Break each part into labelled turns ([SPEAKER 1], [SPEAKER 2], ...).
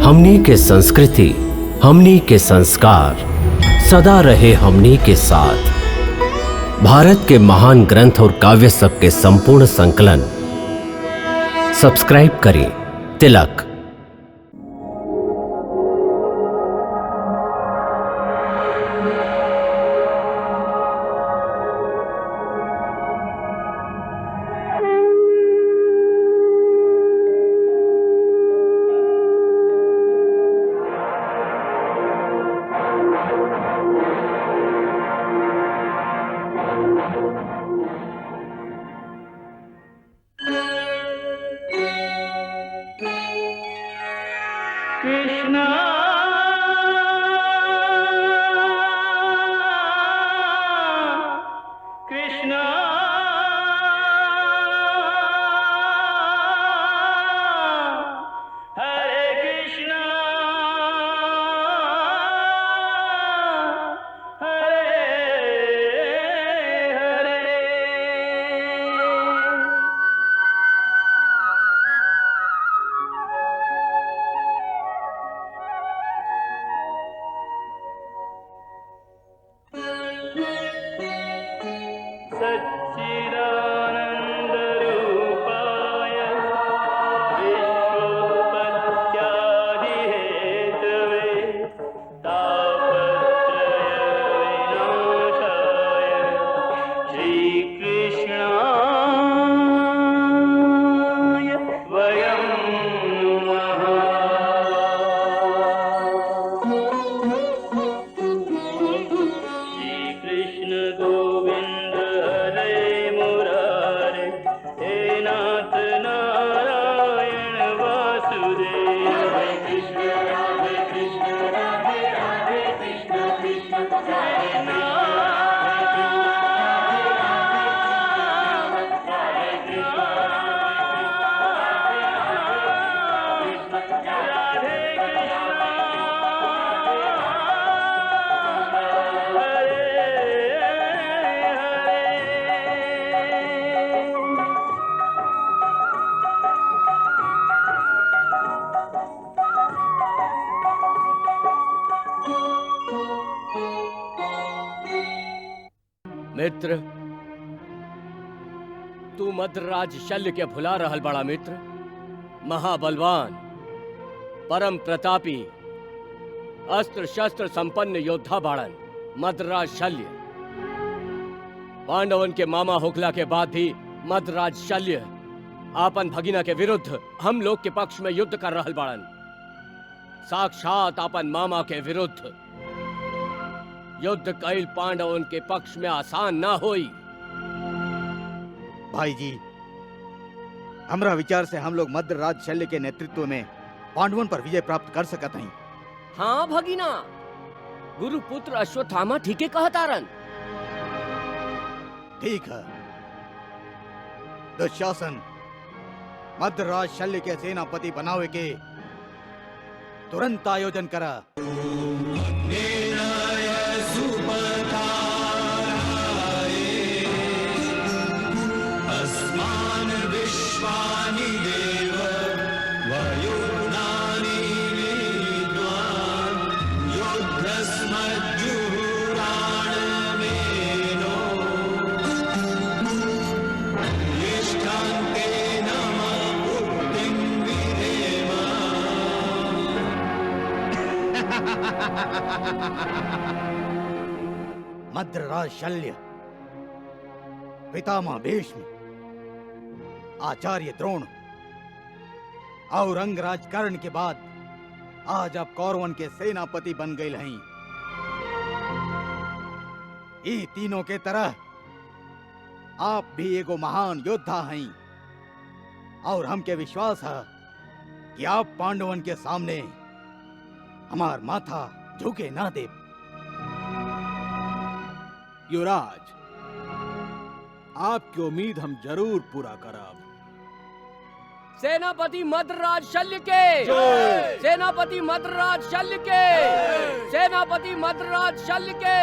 [SPEAKER 1] हमनी के संस्कृति, हमनी के संस्कार सदा रहे हमनी के साथ। भारत के महान ग्रंथ और काव्य सब के संपूर्ण संकलन सब्सक्राइब करें तिलक।
[SPEAKER 2] कृष्णा कृष्णा हरे कृष्णा हरे हरे। सच्चिदानन्दरूपाय विश्वोत्पत्त्यादिहेतवे तापत्रयविनाशाय श्रीकृष्णाय वयं नमः। श्रीकृष्ण गोविंद हरे मुरारे, हे नाथ नारायण वासुदेव। हरे कृष्ण राधे कृष्ण राधे राधे कृष्ण कृष्ण हरे
[SPEAKER 3] मित्र, तू मद्रराज शल्य के भुला रहल बड़ा मित्र। महाबलवान, परम प्रतापी, अस्त्र शस्त्र संपन्न योद्धा बाड़न मद्रराज शल्य। पांडवन के मामा होखला के बाद भी मद्रराज शल्य आपन भगिना के विरुद्ध हम लोग के पक्ष में युद्ध कर रहल बाड़न। साक्षात आपन मामा के विरुद्ध युद्ध कईल पांडवन के पक्ष में आसान ना होई।
[SPEAKER 4] भाई जी, हमरा विचार से हम लोग मद्रराज शल्य के नेतृत्व में पांडवन पर विजय प्राप्त कर सकत हई।
[SPEAKER 3] हाँ भगिना, गुरुपुत्र अश्वत्थामा ठीके कहतारन।
[SPEAKER 4] ठीक है, दुशासन मद्रराज शल्य के सेनापति बनावे के तुरंत आयोजन करा। मद्रराज शल्य, पितामह भीष्म, आचार्य द्रोण और अंगराज कर्ण के बाद आज आप कौरवन के सेनापति बन गए हैं। ये तीनों के तरह आप भी एगो महान योद्धा हैं और हमके विश्वास है कि आप पांडवन के सामने हमार माथा झुके ना दे।
[SPEAKER 5] युवराज, आपकी उम्मीद हम जरूर पूरा करब।
[SPEAKER 3] सेनापति मद्रराज शल्य के, सेनापति मद्रराज शल्य के, सेनापति मद्रराज शल्य के।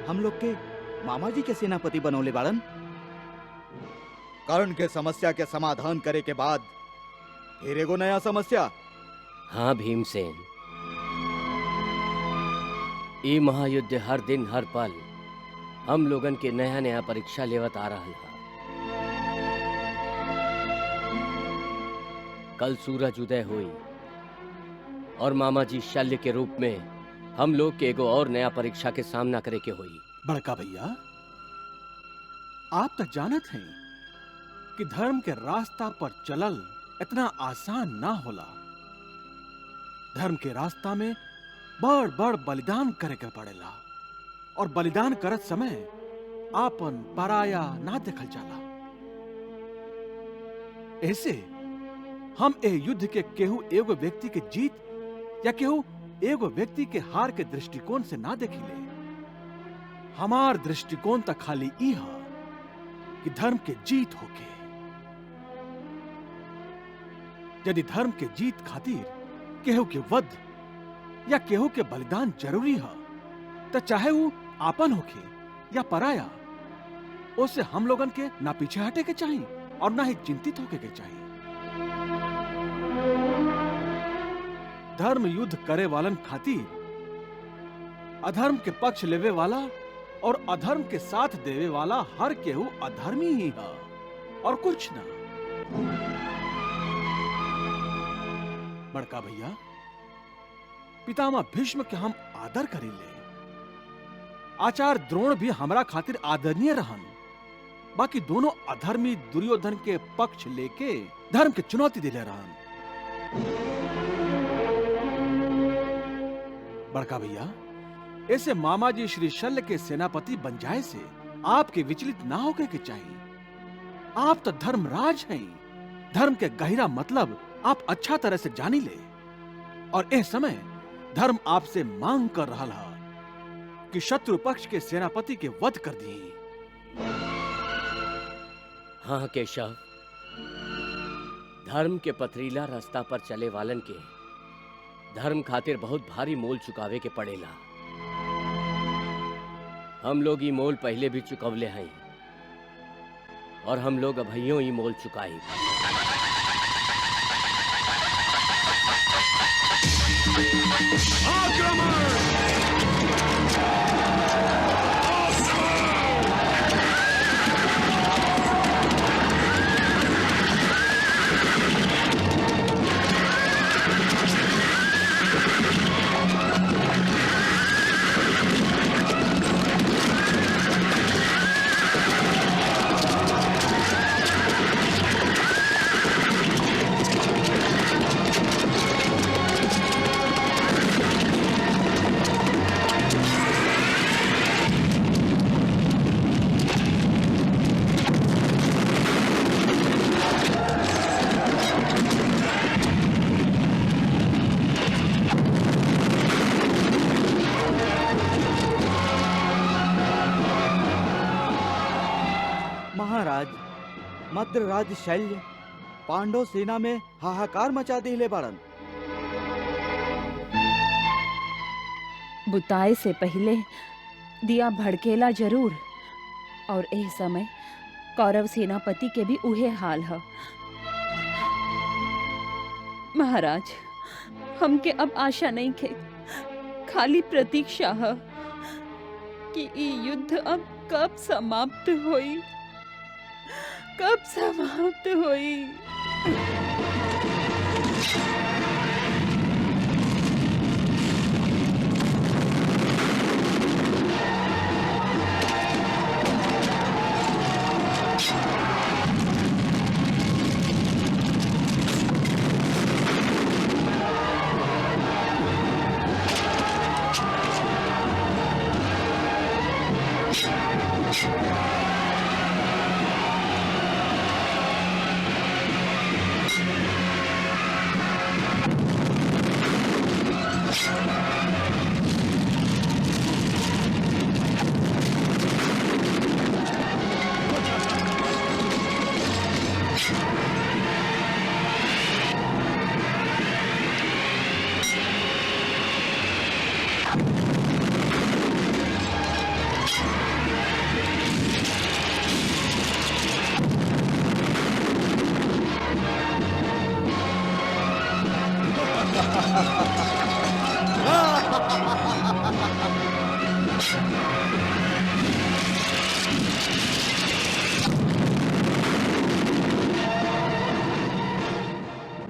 [SPEAKER 4] हम लोग के मामा जी के सेनापति बनौले बाड़न। कर्ण के समस्या के समाधान करे के बाद फिर एगो नया समस्या
[SPEAKER 3] हाँ भीमसेन, ई महायुद्ध हर दिन हर पल हम लोगन के नया नया परीक्षा लेवत आ रहा है। कल सूरज उदय हुई और मामा जी शल्य के रूप में हम लोग के एगो और नया परीक्षा के सामना करे के हुई।
[SPEAKER 5] बड़का भैया, आप तो जानत हैं कि धर्म के रास्ता पर चलल इतना आसान ना होला। धर्म के रास्ता में बड़ बड़ बलिदान करे के पड़ेला और बलिदान करत समय आपन पराया ना देखल जाला। ऐसे हम ए युद्ध के केहू एगो व्यक्ति के जीत या केहू एगो व्यक्ति के हार के दृष्टिकोण से ना देखिले। हमार दृष्टिकोण तक खाली ई है कि धर्म के जीत होके। यदि धर्म के जीत खातिर केहू के वध या केहू के बलिदान जरूरी है, तो चाहे वो आपन होके या पराया, उससे हम लोगन के ना पीछे हटे के चाहिए और ना ही चिंतित होके के चाहिए। धर्म युद्ध करे वालन खातिर अधर्म के पक्ष लेवे वाला और अधर्म के साथ देवे वाला हर केहू अधर्मी ही है और कुछ ना। बड़का भैया, पितामह भीष्म के हम आदर करीले। आचार्य द्रोण भी हमरा खातिर आदरणीय रहन। बाकी दोनों अधर्मी दुर्योधन के पक्ष लेके धर्म के चुनौती दिले रहन। बड़का भैया, ऐसे मामा जी श्री शल्य के सेनापति बन जाए से आपके विचलित ना होके के चाहिए। आप तो धर्मराज हैं। धर्म के गहरा मतलब आप अच्छा तरह से जानी ले और इस समय धर्म आपसे मांग कर रहा है कि शत्रु पक्ष के सेनापति के वध कर दी।
[SPEAKER 3] हाँ केशव, धर्म के पथरीला रास्ता पर चले वालन के धर्म खातिर बहुत भारी मोल चुकावे के पड़ेला। हम लोग ये मोल पहले भी चुकवले हैं और हम लोग अभइयों ये मोल चुकाई।
[SPEAKER 4] महाराज, मद्रराज शल्य पांडव सेना में हाहाकार मचा दिले बाड़न।
[SPEAKER 6] बुताए से पहले दिया भड़केला जरूर और एह समय कौरव सेनापति के भी उहे हाल है। महाराज, हमके अब आशा नहीं खे, खाली प्रतीक्षा है कि ये युद्ध अब कब समाप्त होई, कब समाप्त होई।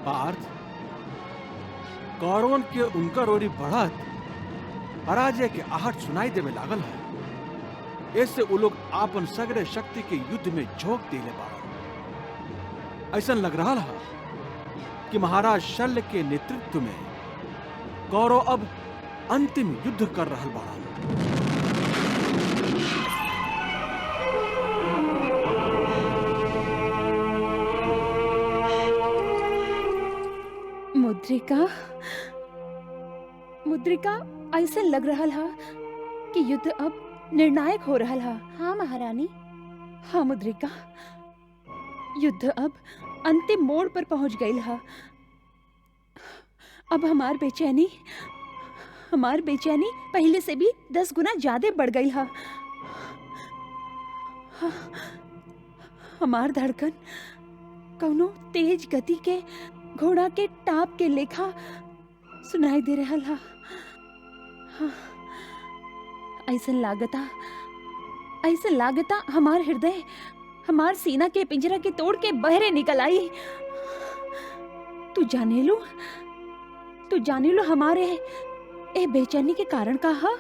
[SPEAKER 5] पार्थ, कौरवन के उनका रोरी बढ़त पराजय के आहट सुनाई देवे लागल है। ऐसे वो लोग आपन सगरे शक्ति के युद्ध में झोंक देले बाड़न। ऐसा लग रहा है कि महाराज शल्य के नेतृत्व में कौरव अब अंतिम युद्ध कर रहल बाड़न।
[SPEAKER 6] मुद्रिका, मुद्रिका, ऐसा लग रहा है कि युद्ध अब निर्णायक हो रहा है। हाँ महारानी। हाँ मुद्रिका, युद्ध अब अंतिम मोड़ पर पहुंच गई है। अब हमार बेचैनी पहले से भी 10 गुना ज्यादा बढ़ गई है। हमार धड़कन कौनो तेज गति के घोड़ा के टाप के लेखा सुनाई दे रहा है। हाँ, ऐसा लागता हमार हृदय हमार सीना के पिंजरा के तोड़ के बहरे निकल आई। तू जाने लो हमारे ए बेचैनी के कारण का हा?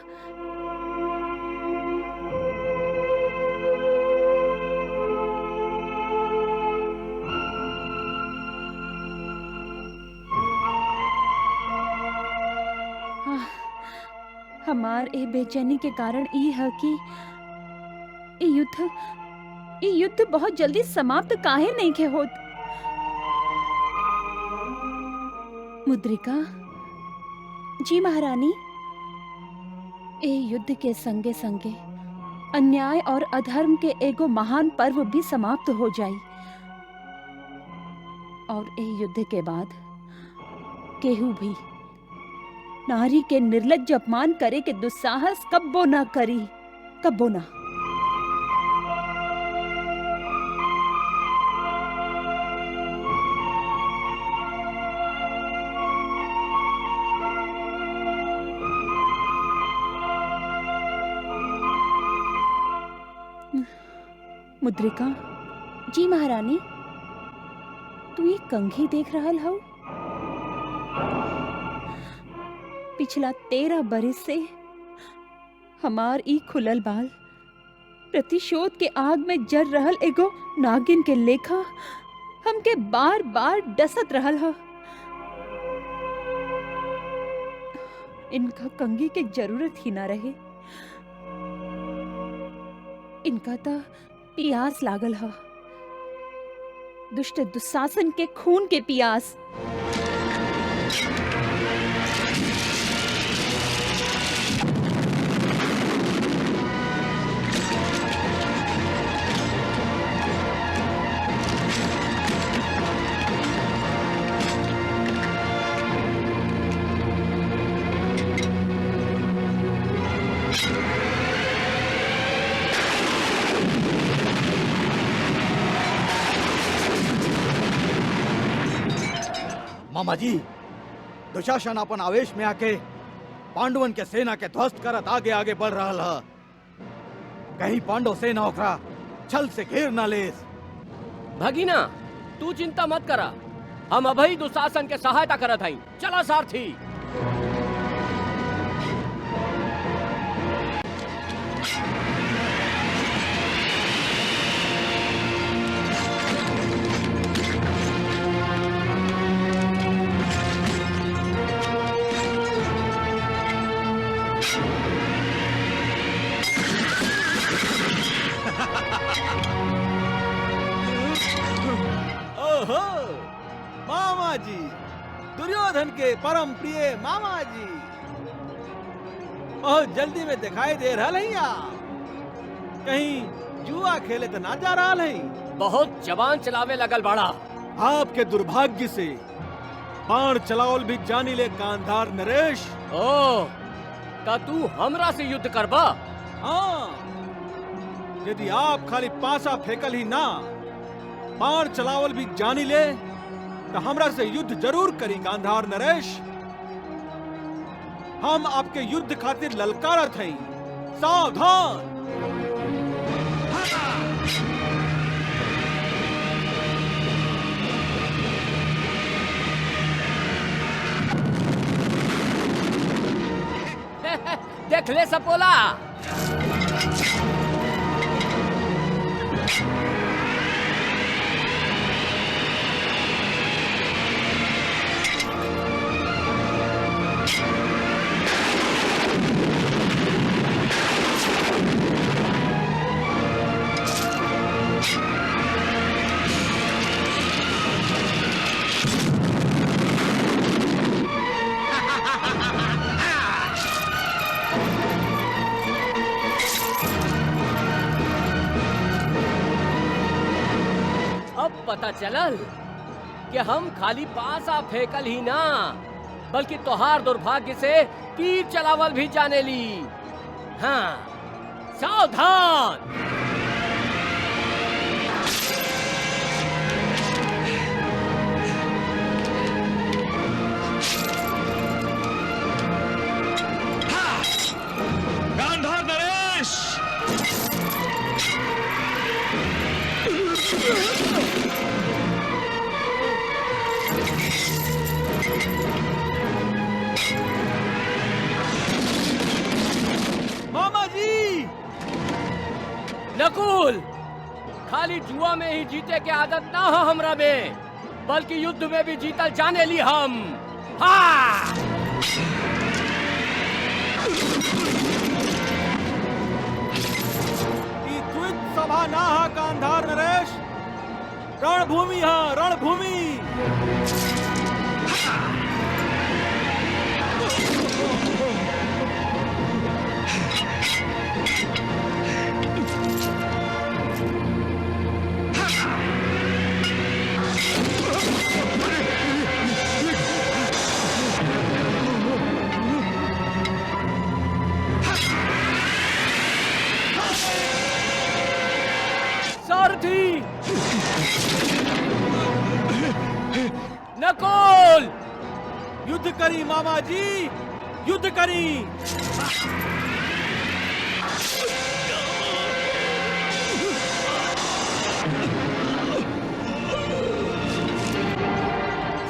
[SPEAKER 6] हमार ए बेचैनी के कारण ई है कि ये युद्ध बहुत जल्दी समाप्त काहे नहीं के होत। मुद्रिका जी महारानी, ए युद्ध के संगे संगे अन्याय और अधर्म के एगो महान पर्व भी समाप्त हो जाई और ए युद्ध के बाद केहू भी नारी के निर्लज्ज अपमान करे के दुस्साहस कब्बो ना करी, कब्बो ना। मुद्रिका जी महारानी, तू ये कंघी देख रहल हौ? पिछला 13 बरिस से हमार ई खुलल बाल प्रतिशोध के आग में जर रहल एगो नागिन के लेखा हमके बार बार डसत रहल ह। इनका कंघी के जरूरत ही ना रहे। इनका ता पियास लागल ह, दुष्ट दुशासन के खून के पियास।
[SPEAKER 4] मामा जी, दुशासन अपन आवेश में आके पांडवन के सेना के ध्वस्त करत आगे आगे बढ़ रहा है। कहीं पांडव सेना ओकरा छल से घेर ना लेस।
[SPEAKER 3] भगीना, तू चिंता मत करा, हम अभई दुशासन के सहायता करत हई। चला सारथी।
[SPEAKER 5] ओहो, मामा जी, दुर्योधन के परम प्रिय मामा जी, बहुत जल्दी में दिखाई दे रहा है आप। कहीं जुआ खेले तो ना जा रहा है?
[SPEAKER 3] बहुत जवान चलावे लगल बाड़ा।
[SPEAKER 5] आपके दुर्भाग्य से बाण चलावल भी जानी ले कांधार नरेश।
[SPEAKER 3] ओ, ता तू हमरा से युद्ध करबा?
[SPEAKER 5] हाँ, यदि आप खाली पासा फेंकल ही ना, बाण चलावल भी जानी ले तो हमरा से युद्ध जरूर करी गांधार नरेश। हम आपके युद्ध खातिर ललकारत हई। सावधान।
[SPEAKER 3] देख ले सपोला। पता चलल कि हम खाली पासा फेंकल ही ना, बल्कि तोहार दुर्भाग्य से तीर चलावल भी जाने ली। हाँ, सावधान।
[SPEAKER 7] गांधार नरेश।
[SPEAKER 5] मामा जी।
[SPEAKER 3] नकुल, खाली जुआ में ही जीते के आदत ना हो हमरा में, बल्कि युद्ध में भी जीतल जाने ली हम। हाँ।
[SPEAKER 5] द्वित सभा ना हा गांधार नरेश, रणभूमि हा रणभूमि।
[SPEAKER 3] सारथी। नकुल,
[SPEAKER 5] युद्ध करी मामा जी, युद्ध करी।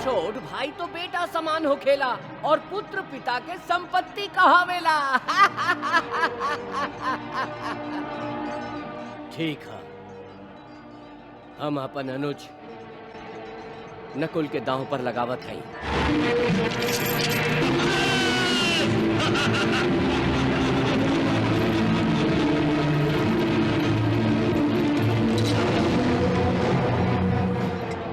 [SPEAKER 3] छोट भाई तो बेटा समान हो खेला और पुत्र पिता के संपत्ति कहावेला। ठीक है, हम अपन अनुज नकुल के दांव पर लगावत हई।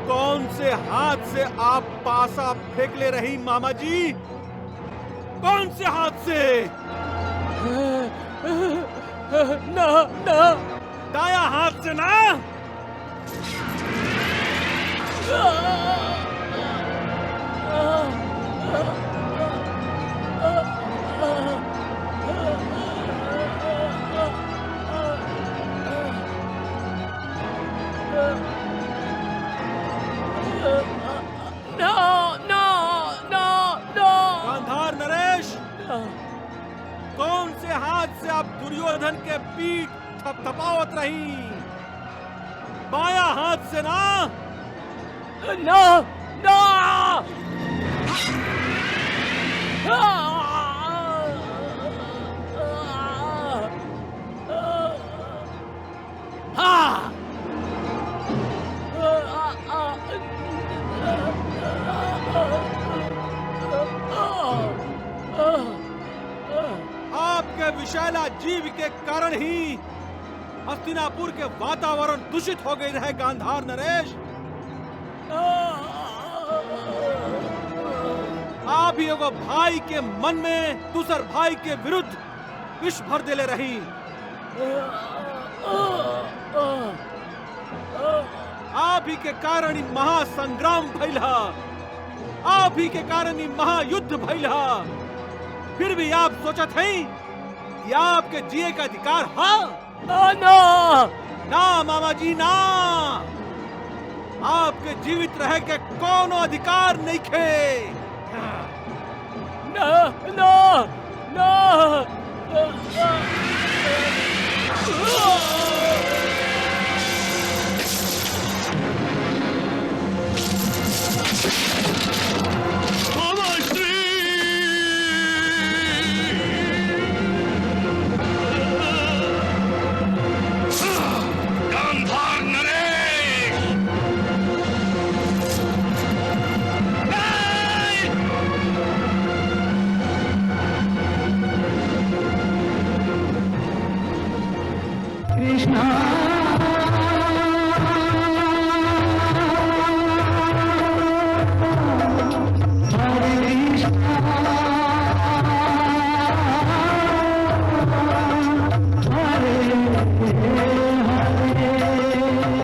[SPEAKER 5] कौन से हाथ से आप पासा फेंक ले रही मामा जी? कौन से हाथ से?
[SPEAKER 3] ना ना,
[SPEAKER 5] दाया हाथ से ना? गांधार नरेश, कौन से हाथ से आप दुर्योधन के पीठ थपथपावत रही? बाया हाथ से ना?
[SPEAKER 3] ना ना। हाँ।
[SPEAKER 5] आपके विशाला जीव के कारण ही हस्तिनापुर के वातावरण दूषित हो गए रहे गांधार नरेश। आप ही एगो भाई के मन में दूसर भाई के विरुद्ध विष भर देले रही। आप ही के कारण ही महासंग्राम भइल हा, आप ही के कारण ही महायुद्ध भइल हा। फिर भी आप सोचत हैं कि आपके जिए का अधिकार हा?
[SPEAKER 3] ना
[SPEAKER 5] ना मामा जी ना, आपके जीवित रह के कोनो अधिकार नहीं खे।
[SPEAKER 3] ना ना आ, आ, आ, आ,